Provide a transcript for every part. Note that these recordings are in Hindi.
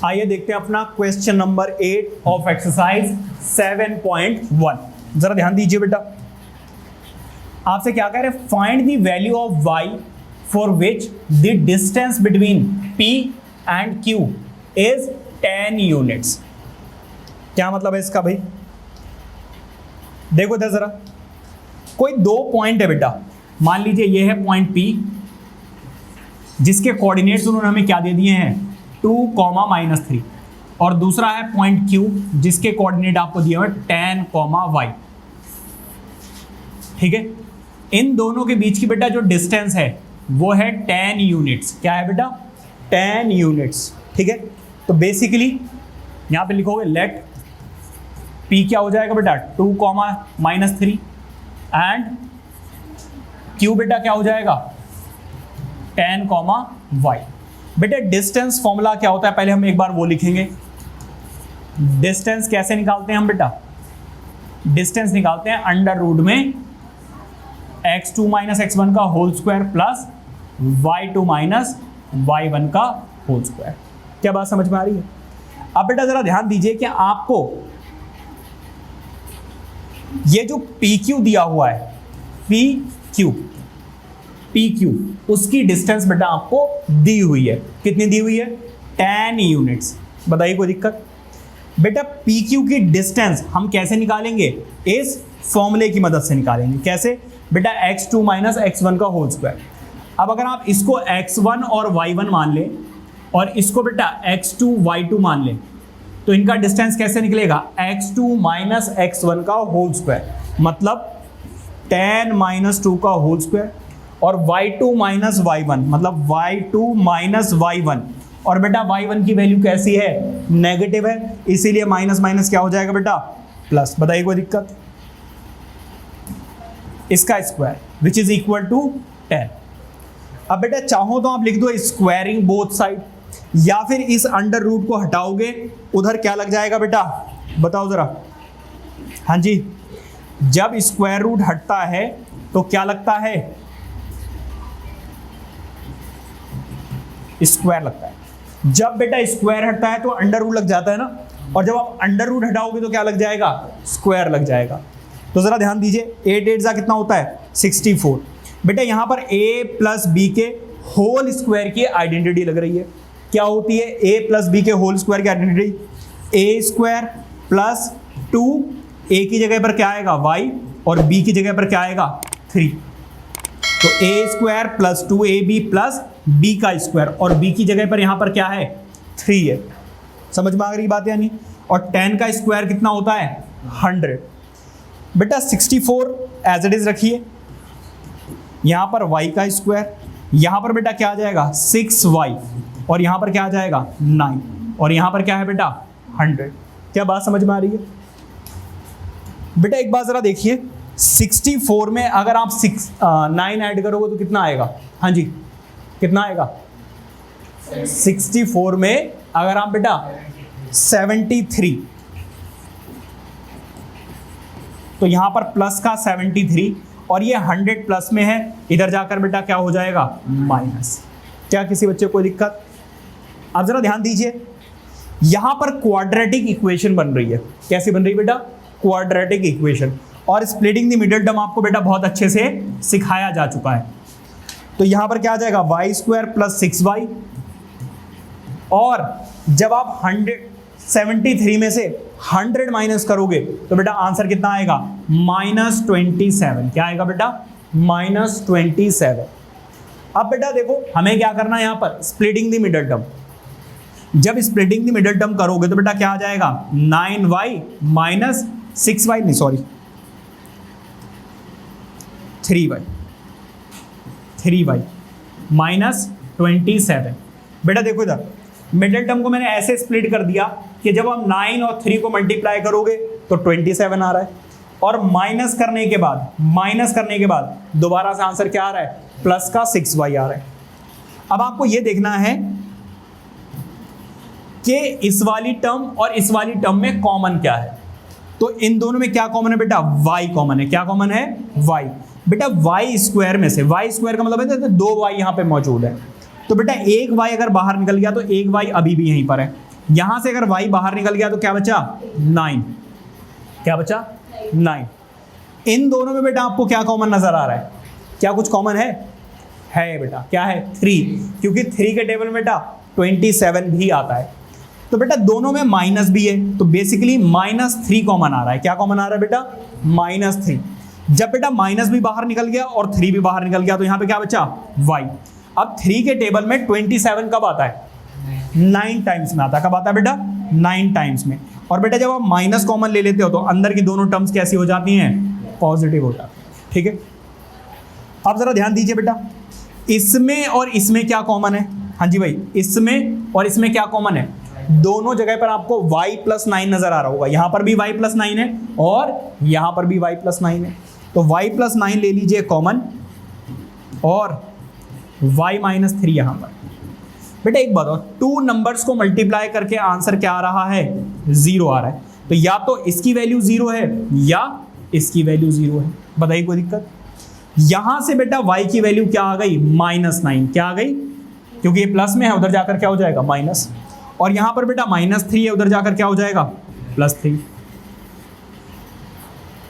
आइए देखते हैं अपना क्वेश्चन नंबर 8 ऑफ एक्सरसाइज 7.1। जरा ध्यान दीजिए बेटा, आपसे क्या कह रहे हैं, find the value of y for which the distance between p and q is 10 units. क्या मतलब है इसका भाई? देखो इधर जरा, कोई दो पॉइंट है बेटा, मान लीजिए ये है पॉइंट P जिसके कोऑर्डिनेट्स उन्होंने हमें क्या दे दिए हैं 2, -3, और दूसरा है पॉइंट Q जिसके कोऑर्डिनेट आपको दिए हुए 10, y। ठीक है, इन दोनों के बीच की बेटा जो डिस्टेंस है वो है 10 यूनिट्स। क्या है बेटा? 10 यूनिट्स। ठीक है, तो बेसिकली यहां पे लिखोगे लेट P क्या हो जाएगा बेटा 2, -3 एंड Q बेटा क्या हो जाएगा 10, y। बेटा डिस्टेंस फॉर्मूला क्या होता है, पहले हम एक बार वो लिखेंगे। डिस्टेंस कैसे निकालते हैं हम बेटा? डिस्टेंस निकालते हैं अंडर रूट में x2 - x1 का whole square plus y2 - y1 का होल स्क्वायर। क्या बात समझ में आ रही है? अब बेटा जरा ध्यान दीजिए कि आपको ये जो PQ दिया हुआ है, PQ उसकी डिस्टेंस बेटा आपको दी हुई है। कितनी दी हुई है? 10 यूनिट्स। बताइए कोई दिक्कत? बेटा PQ की डिस्टेंस हम कैसे निकालेंगे? इस फॉर्मूले की मदद से निकालेंगे। कैसे बेटा? x2 - x1 का होल स्क्वायर। अब अगर आप इसको x1 और y1 मान लें और इसको बेटा x2 y2 मान लें तो इनका डिस्टेंस कैसे निकलेगा? x2 - x1 का होल स्क्वायर, मतलब 10 - 2 का होल स्क्वायर, और y2 - y1 मतलब y2 - y1। और बेटा y1 की वैल्यू कैसी है? नेगेटिव है, इसीलिए माइनस माइनस क्या हो जाएगा बेटा? प्लस। बताइए कोई दिक्कत? इसका square which is equal to 10। अब बेटा चाहो तो आप लिख दो स्क्वायरिंग बोथ साइड, या फिर इस अंडर रूट को हटाओगे उधर क्या लग जाएगा बेटा? बताओ जरा। हाँ जी, जब स्क्वायर रूट हटता है तो क्या लगता है? स्क्वायर लगता है। जब बेटा स्क्वायर हटता है तो अंडर रूट लग जाता है ना, और जब आप अंडर रूट हटाओगे तो क्या लग जाएगा? स्क्वायर लग जाएगा। तो जरा ध्यान दीजिए, 8 8 कितना होता है? 64। बेटा यहां पर a + b के होल स्क्वायर की आइडेंटिटी लग रही है। क्या होती है a + b के होल स्क्वायर की आइडेंटिटी? a² + 2, a की जगह पर क्या आएगा y, और b की जगह पर क्या आएगा 3। तो a² + 2ab + b का स्क्वायर, और b की जगह पर यहां पर क्या है 3 है। समझ में आ रही बात? यानी और 10 का स्क्वायर कितना होता है? 100। बेटा 64 एज इट इज रखिए, यहां पर y का स्क्वायर, यहां पर बेटा क्या आ जाएगा 6y, और यहां पर क्या आ जाएगा 9, और यहां पर क्या है बेटा 100। क्या बात समझ में आ रही है? बेटा एक बात जरा देखिए, 64 में अगर आप 9 ऐड करोगे तो कितना आएगा? हाँ जी, कितना आएगा? 64 में अगर आप बेटा 73, तो यहां पर प्लस का 73, और ये 100 प्लस में है, इधर जाकर बेटा क्या हो जाएगा माइनस। क्या किसी बच्चे को कोई दिक्कत? अब जरा ध्यान दीजिए, यहां पर क्वाड्रेटिक इक्वेशन बन रही है। कैसी बन रही है बेटा? Quadratic equation. और स्प्लिटिंग द मिडिल टर्म आपको बेटा बहुत अच्छे से सिखाया जा चुका है। तो यहां पर क्या आ जाएगा y² + 6y, और जब आप 173 में से 100 माइनस करोगे तो बेटा आंसर कितना आएगा? -27। क्या आएगा बेटा? -27। अब बेटा देखो हमें क्या करना है, यहां पर स्प्लिटिंग द मिडिल टर्म। जब स्प्लिटिंग द मिडिल टर्म करोगे तो बेटा क्या आ जाएगा 9y - 6y, नहीं सॉरी 3y -27। बेटा देखो इधर मिडिल टर्म को मैंने ऐसे स्प्लिट कर दिया कि जब हम 9 और 3 को मल्टीप्लाई करोगे तो 27 आ रहा है, और माइनस करने के बाद दोबारा से आंसर क्या आ रहा है? प्लस का 6y आ रहा है। अब आपको यह देखना है कि इस वाली टर्म और इस वाली टर्म में कॉमन क्या है। तो इन दोनों में क्या कॉमन है बेटा? y कॉमन है। क्या कॉमन है? y। बेटा y² में से, y² का मतलब है 2y यहां पे मौजूद है, तो बेटा एक y अगर बाहर निकल गया तो एक y अभी भी यहीं पर है, यहां से अगर y बाहर निकल गया तो क्या बचा 9, क्या बचा 9। इन दोनों में बेटा आपको क्या कॉमन नजर आ रहा है, क्या कुछ कॉमन है बेटा, क्या है 3, क्योंकि 3 के टेबल में बेटा 27 भी आता है। तो बेटा दोनों में माइनस भी है, तो बेसिकली -3 कॉमन आ रहा है। क्या कॉमन आ रहा है बेटा -3। जब बेटा माइनस भी बाहर निकल गया और 3 भी बाहर निकल गया तो यहां पे क्या बचा y। अब 3 के टेबल में 27 कब आता है 9 टाइम्स में आता है। कब आता है बेटा 9 टाइम्स में। और बेटा जब आप माइनस कॉमन ले लेते हो तो अंदर की दोनों टर्म्स कैसी हो जाती हैं, पॉजिटिव हो जाती है। ठीक है, आप जरा ध्यान दीजिए बेटा, इसमें और इसमें क्या कॉमन है। हाँ जी भाई, इसमें और इसमें क्या कॉमन है, दोनों जगह पर आपको y+9 नजर आ रहा होगा। यहां पर भी y+9 है और यहां पर भी y+9 है, तो y+9 ले लीजिए कॉमन और y-3 यहां पर। बेटा एक बात और, 2 नंबर्स को मल्टीप्लाई करके आंसर क्या आ रहा है 0 आ रहा है, तो या तो इसकी वैल्यू 0 है या इसकी वैल्यू 0 है। बताइए कोई दिक्कत। यहां से बेटा y की वैल्यू क्या आ गई -9, क्या आ गई, क्योंकि ये प्लस में है उधर जाकर क्या हो जाएगा माइनस, और यहां पर बेटा -3 है उधर जाकर क्या हो जाएगा +3।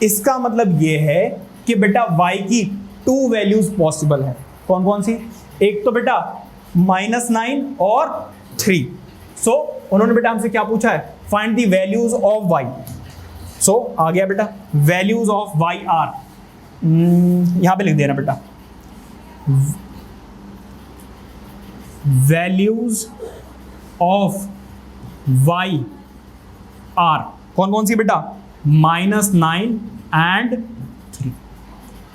इसका मतलब ये है कि बेटा y की 2 वैल्यूज पॉसिबल है। कौन कौन सी, एक तो बेटा -9 और 3। सो उन्होंने बेटा हमसे क्या पूछा है, find the values of y। सो आ गया बेटा, वैल्यूज ऑफ y आर, यहां पे लिख देना बेटा, वैल्यूज ऑफ y आर कौन कौन सी बेटा -9 एंड 3।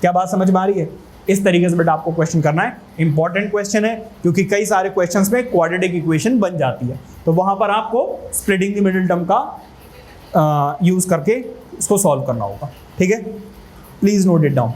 क्या बात समझ में आ रही है। इस तरीके से बेटा आपको क्वेश्चन करना है, इंपॉर्टेंट क्वेश्चन है क्योंकि कई सारे क्वेश्चंस में क्वाड्रेटिक इक्वेशन बन जाती है, तो वहां पर आपको स्प्लिटिंग द मिडिल टर्म का यूज करके इसको सॉल्व करना होगा। ठीक है, प्लीज नोट इट डाउन।